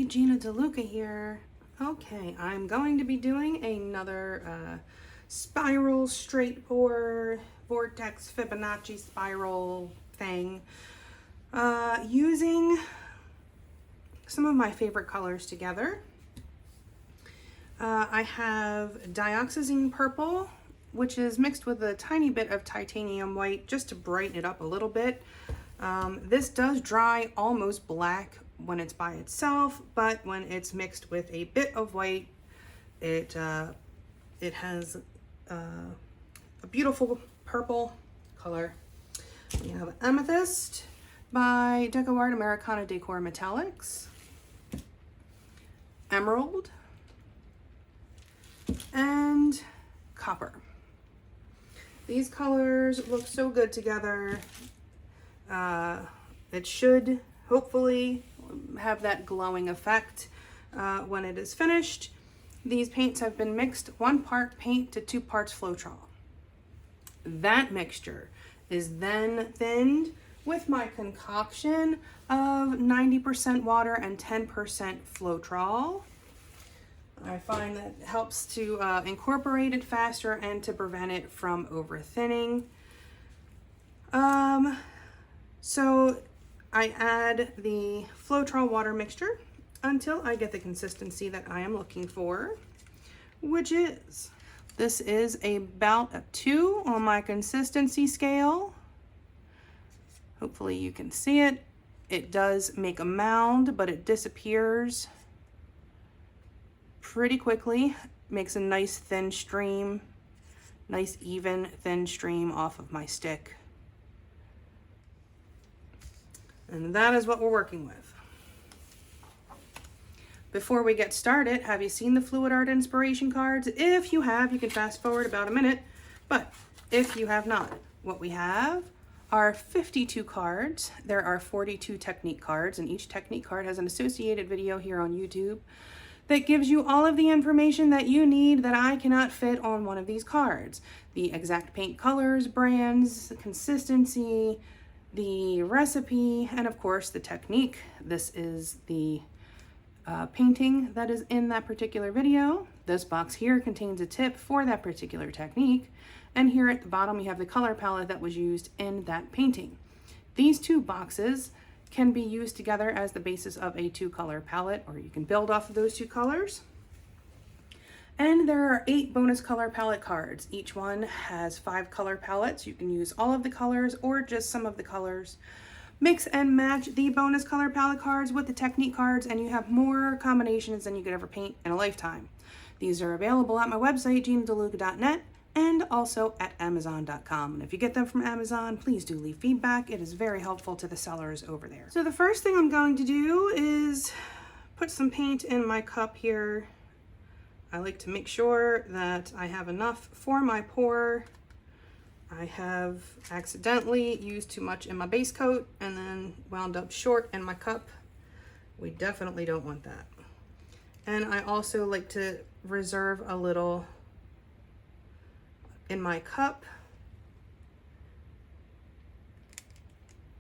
Gina DeLuca here. Okay, I'm going to be doing another spiral straight pour Vortex Fibonacci spiral thing using some of my favorite colors together. I have Dioxazine purple, which is mixed with a tiny bit of titanium white just to brighten it up a little bit. This does dry almost black when it's by itself, but when it's mixed with a bit of white, it has a beautiful purple color. We have Amethyst by Decoart Americana Decor Metallics, Emerald, and Copper. These colors look so good together. It should hopefully have that glowing effect when it is finished. These paints have been mixed 1 part paint to 2 parts Floetrol. That mixture is then thinned with my concoction of 90% water and 10% Floetrol. I find that helps to incorporate it faster and to prevent it from over thinning. So I add the Floetrol water mixture until I get the consistency that I am looking for, which is, this is about a 2 on my consistency scale. Hopefully you can see it. It does make a mound, but it disappears pretty quickly. Makes a nice thin stream, nice even thin stream off of my stick. And that is what we're working with. Before we get started, have you seen the Fluid Art inspiration cards? If you have, you can fast forward about a minute, but if you have not, what we have are 52 cards. There are 42 technique cards, and each technique card has an associated video here on YouTube that gives you all of the information that you need that I cannot fit on one of these cards. The exact paint colors, brands, consistency, the recipe, and of course the technique. This is the painting that is in that particular video. This box here contains a tip for that particular technique, and here at the bottom you have the color palette that was used in that painting. These 2 boxes can be used together as the basis of a 2-color palette, or you can build off of those 2 colors. And there are 8 bonus color palette cards. Each one has 5 color palettes. You can use all of the colors or just some of the colors. Mix and match the bonus color palette cards with the technique cards, and you have more combinations than you could ever paint in a lifetime. These are available at my website, ginadeluca.net, and also at amazon.com. And if you get them from Amazon, please do leave feedback. It is very helpful to the sellers over there. So the first thing I'm going to do is put some paint in my cup here. I like to make sure that I have enough for my pour. I have accidentally used too much in my base coat and then wound up short in my cup. We definitely don't want that. And I also like to reserve a little in my cup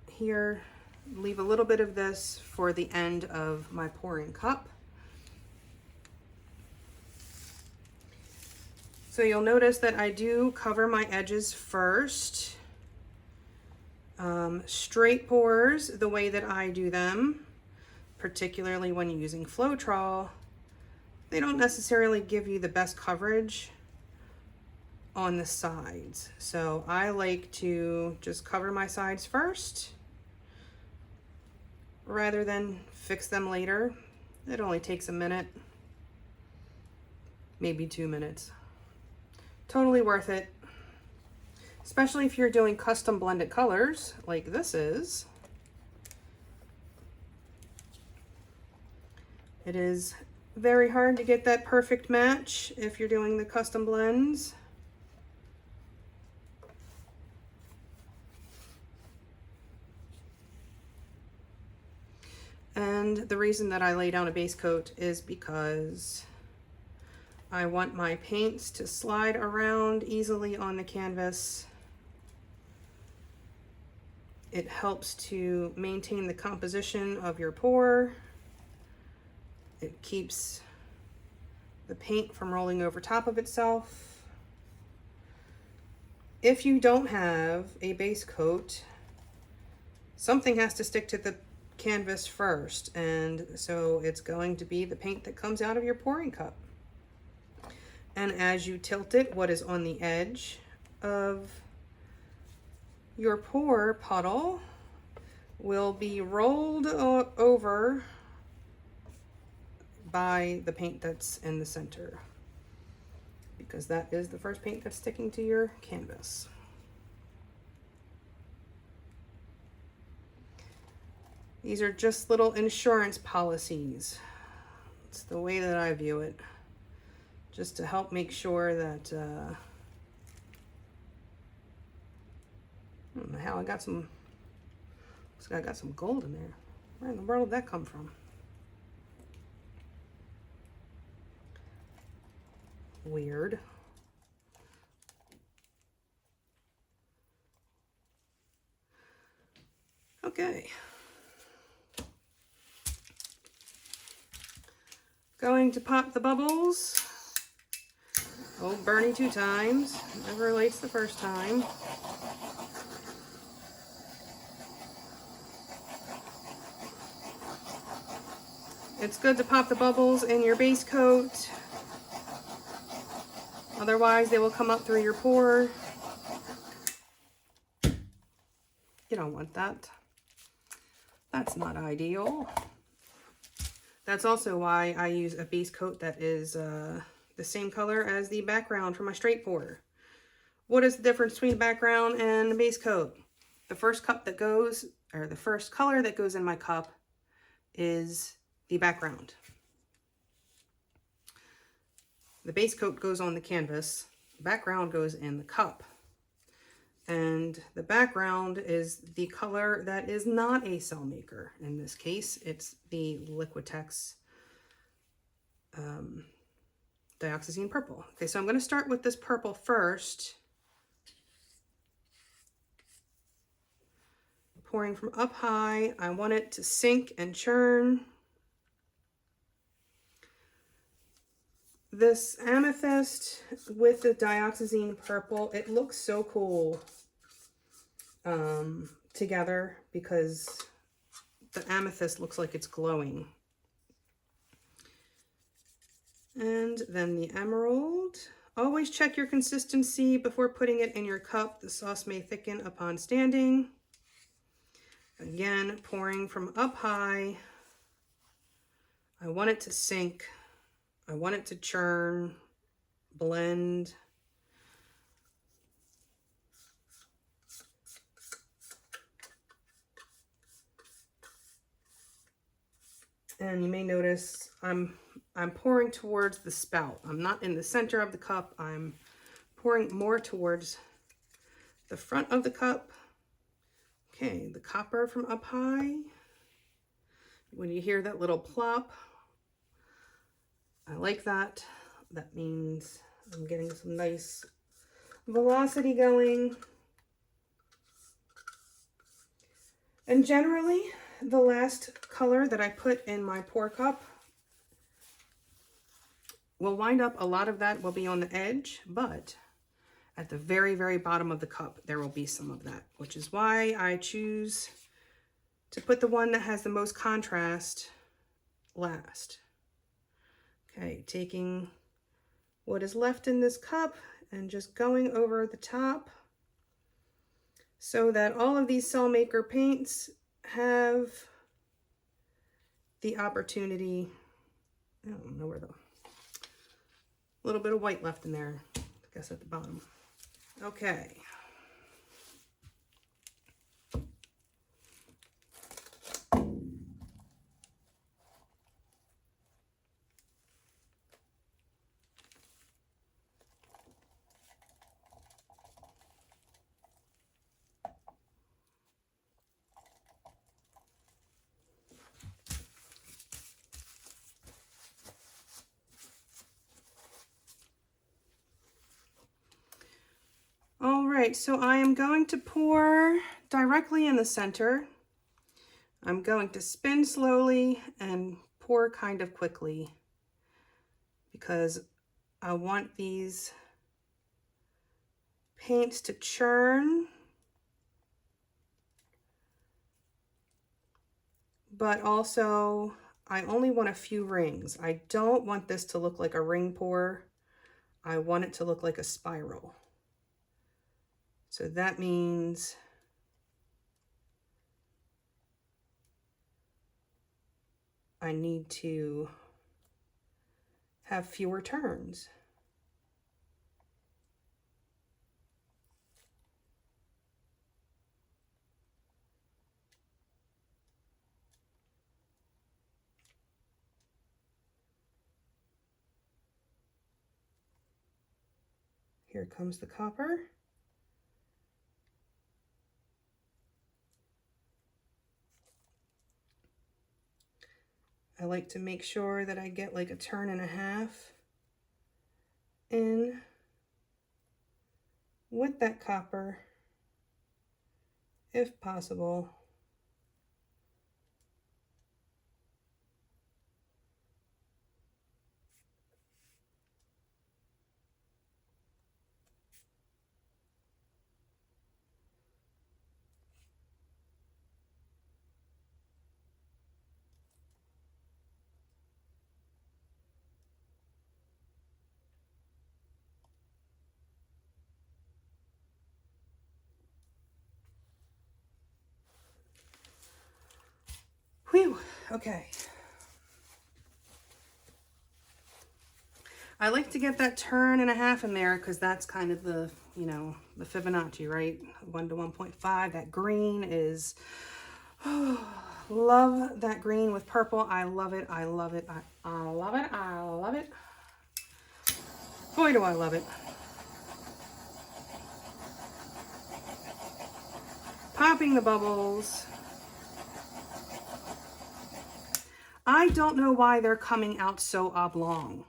here. Leave a little bit of this for the end of my pouring cup. So you'll notice that I do cover my edges first. Straight pours, the way that I do them, particularly when you're using Floetrol, they don't necessarily give you the best coverage on the sides. So I like to just cover my sides first rather than fix them later. It only takes a minute, maybe 2 minutes. Totally worth it, especially if you're doing custom blended colors like this is. It is very hard to get that perfect match if you're doing the custom blends. And the reason that I lay down a base coat is because I want my paints to slide around easily on the canvas. It helps to maintain the composition of your pour. It keeps the paint from rolling over top of itself. If you don't have a base coat, something has to stick to the canvas first, and so it's going to be the paint that comes out of your pouring cup. And as you tilt it, what is on the edge of your pour puddle will be rolled over by the paint that's in the center, because that is the first paint that's sticking to your canvas. These are just little insurance policies. It's the way that I view it, just to help make sure that I don't know how I got some. Looks like I got some gold in there. Where in the world did that come from? Weird. Okay. Going to pop the bubbles. Old Bernie 2 times. Never relates the first time. It's good to pop the bubbles in your base coat. Otherwise, they will come up through your pour. You don't want that. That's not ideal. That's also why I use a base coat that is the same color as the background for my straight pour. What is the difference between background and the base coat? The first cup that goes, or the first color that goes in my cup is the background. The base coat goes on the canvas, the background goes in the cup. And the background is the color that is not a cell maker. In this case, it's the Liquitex Dioxazine purple. Okay, so I'm going to start with this purple first. Pouring from up high, I want it to sink and churn. This amethyst with the dioxazine purple, it looks so cool together because the amethyst looks like it's glowing. And then the emerald. Always check your consistency before putting it in your cup. The sauce may thicken upon standing. Again, pouring from up high. I want it to sink. I want it to churn, blend. And you may notice I'm pouring towards the spout. I'm not in the center of the cup. I'm pouring more towards the front of the cup. Okay, the copper from up high. When you hear that little plop, I like that. That means I'm getting some nice velocity going. And generally, the last color that I put in my pour cup will wind up, a lot of that will be on the edge, but at the very, very bottom of the cup, there will be some of that, which is why I choose to put the one that has the most contrast last. Okay, taking what is left in this cup and just going over the top so that all of these cell maker paints have the opportunity. I don't know where the little bit of white left in there, I guess at the bottom. Okay. All right, so I am going to pour directly in the center. I'm going to spin slowly and pour kind of quickly because I want these paints to churn, but also I only want a few rings. I don't want this to look like a ring pour. I want it to look like a spiral. So that means I need to have fewer turns. Here comes the copper. I like to make sure that I get like a turn and a half in with that copper, if possible. Whew, okay. I like to get that turn and a half in there because that's kind of the, you know, the Fibonacci, right? 1 to 1.5. That green is, oh, love that green with purple. I love it. I love it. I love it. I love it. Boy, do I love it. Popping the bubbles. I don't know why they're coming out so oblong.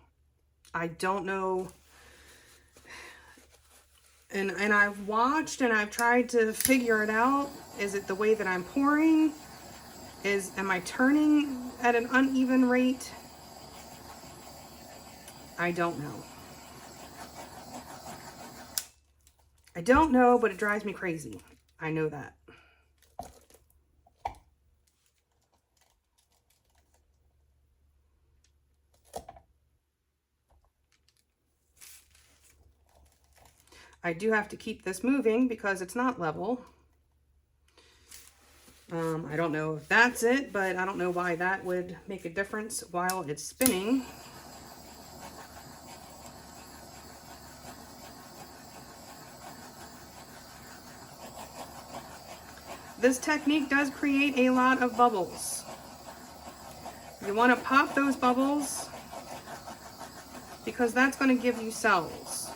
I don't know. And I've watched and I've tried to figure it out. Is it the way that I'm pouring? Am I turning at an uneven rate? I don't know. I don't know, but it drives me crazy. I know that. I do have to keep this moving because it's not level. I don't know if that's it, but I don't know why that would make a difference while it's spinning. This technique does create a lot of bubbles. You want to pop those bubbles because that's going to give you cells.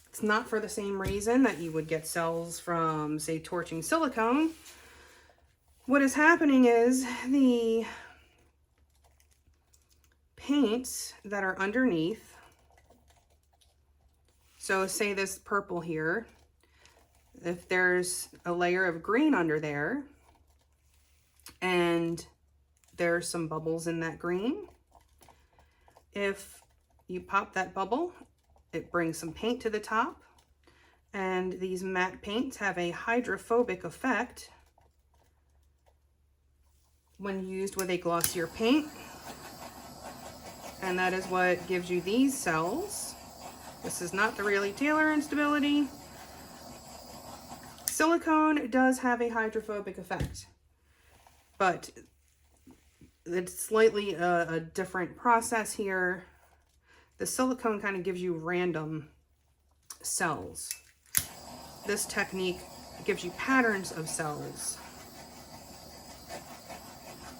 It's not for the same reason that you would get cells from, say, torching silicone. What is happening is the paints that are underneath, so say this purple here, if there's a layer of green under there and there's some bubbles in that green, if you pop that bubble, it brings some paint to the top, and these matte paints have a hydrophobic effect when used with a glossier paint, and that is what gives you these cells. This is not the Really Taylor instability. Silicone does have a hydrophobic effect, but it's slightly a different process here. The silicone kind of gives you random cells. This technique gives you patterns of cells.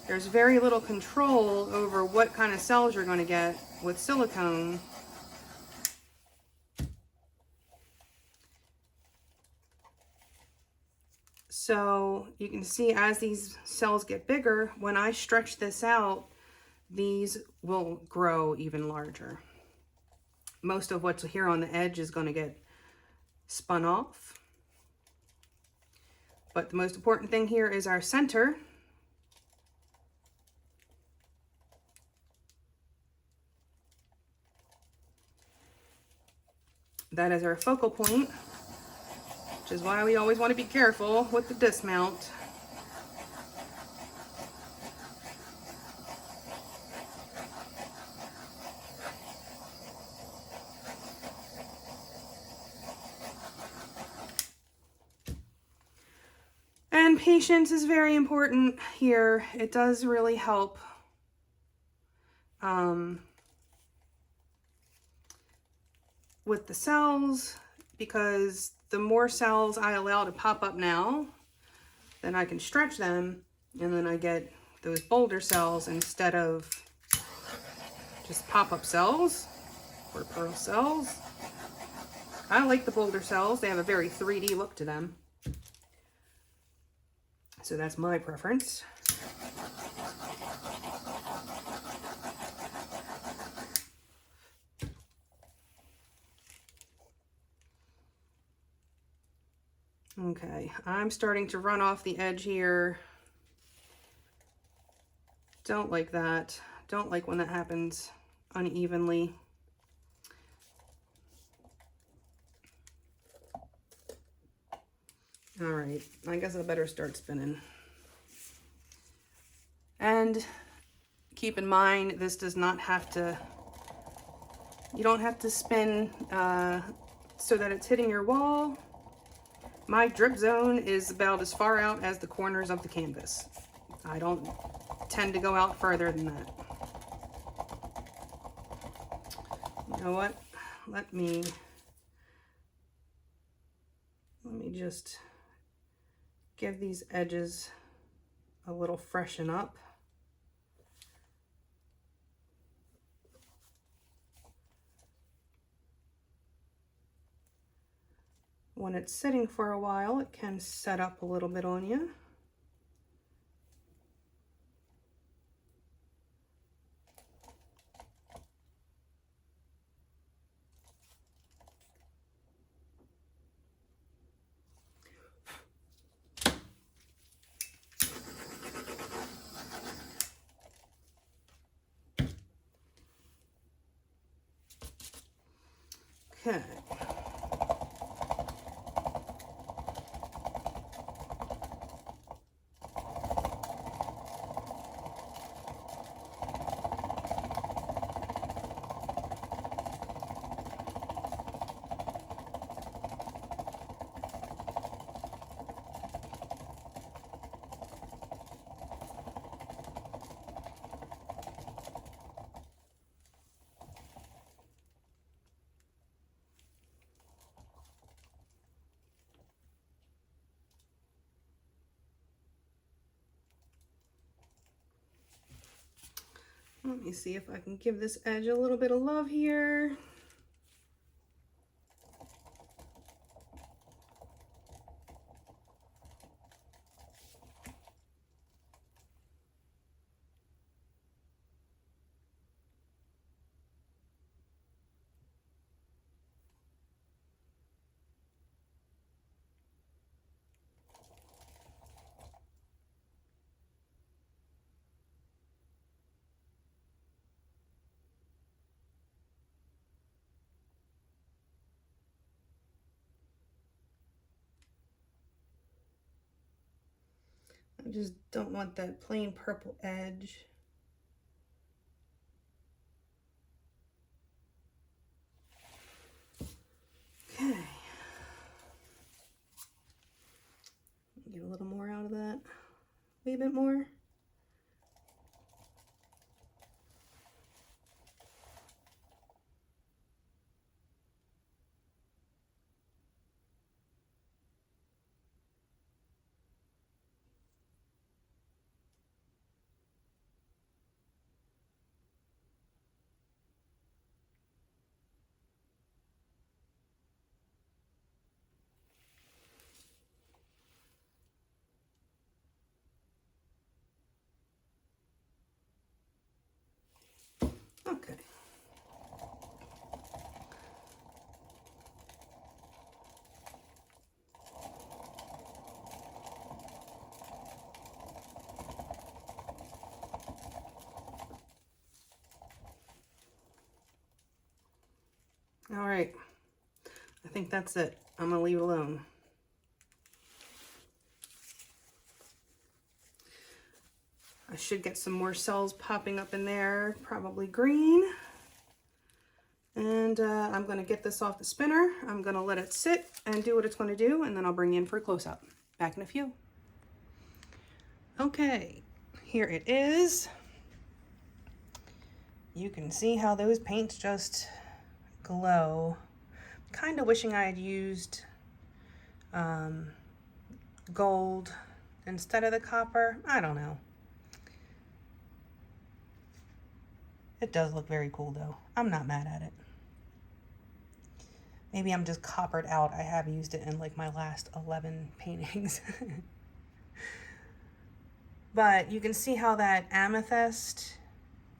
There's very little control over what kind of cells you're going to get with silicone. So you can see as these cells get bigger, when I stretch this out, these will grow even larger. Most of what's here on the edge is going to get spun off. But the most important thing here is our center. That is our focal point, which is why we always want to be careful with the dismount. And patience is very important here. It does really help. With the cells, because the more cells I allow to pop up now, then I can stretch them, and then I get those boulder cells instead of just pop-up cells or pearl cells. I like the boulder cells. They have a very 3D look to them. So that's my preference. Okay, I'm starting to run off the edge here. Don't like that. Don't like when that happens unevenly. All right, I guess I better start spinning. And keep in mind, this does not have to, you don't have to spin so that it's hitting your wall. My drip zone is about as far out as the corners of the canvas. I don't tend to go out further than that. You know what? Let me just give these edges a little freshen up. When it's sitting for a while, it can set up a little bit on you. Okay. Let me see if I can give this edge a little bit of love here. I just don't want that plain purple edge. Okay. Get a little more out of that. Maybe a bit more. Okay. All right. I think that's it. I'm gonna leave it alone. I should get some more cells popping up in there, probably green. And I'm gonna get this off the spinner. I'm gonna let it sit and do what it's gonna do, and then I'll bring you in for a close-up. Back in a few. Okay, here it is. You can see how those paints just glow. Kind of wishing I had used gold instead of the copper. I don't know. It does look very cool though. I'm not mad at it. Maybe I'm just coppered out. I have used it in like my last 11 paintings. But you can see how that amethyst,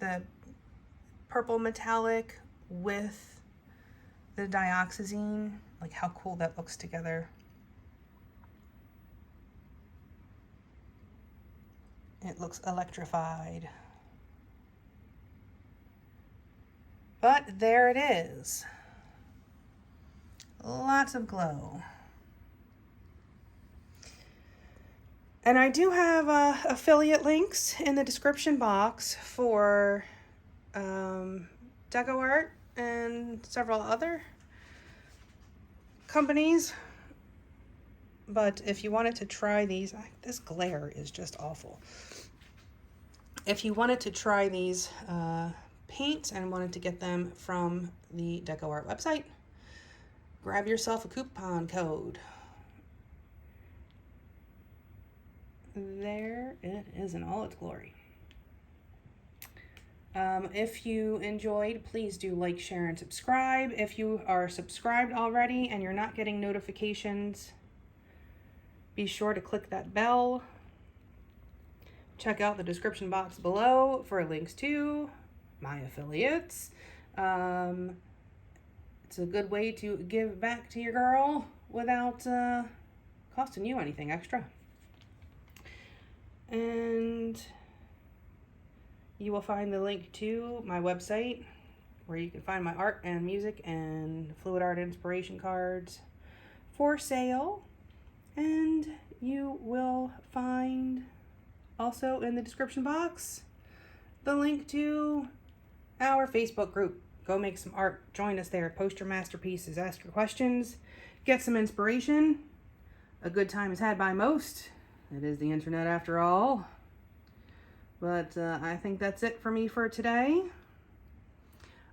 the purple metallic with the dioxazine, like how cool that looks together. It looks electrified. But there it is. Lots of glow. And I do have affiliate links in the description box for Decoart and several other companies. But if you wanted to try these, this glare is just awful. If you wanted to try these paints and wanted to get them from the Decoart website, grab yourself a coupon code. There it is in all its glory. If you enjoyed, please do like, share, and subscribe. If you are subscribed already and you're not getting notifications, be sure to click that bell. Check out the description box below for links to my affiliates. It's a good way to give back to your girl without costing you anything extra. And you will find the link to my website where you can find my art and music and fluid art inspiration cards for sale. And you will find also in the description box the link to our Facebook group. Go make some art. Join us there. Post your masterpieces. Ask your questions. Get some inspiration. A good time is had by most. It is the internet after all. But I think that's it for me for today.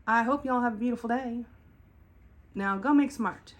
I hope y'all have a beautiful day. Now go make some art.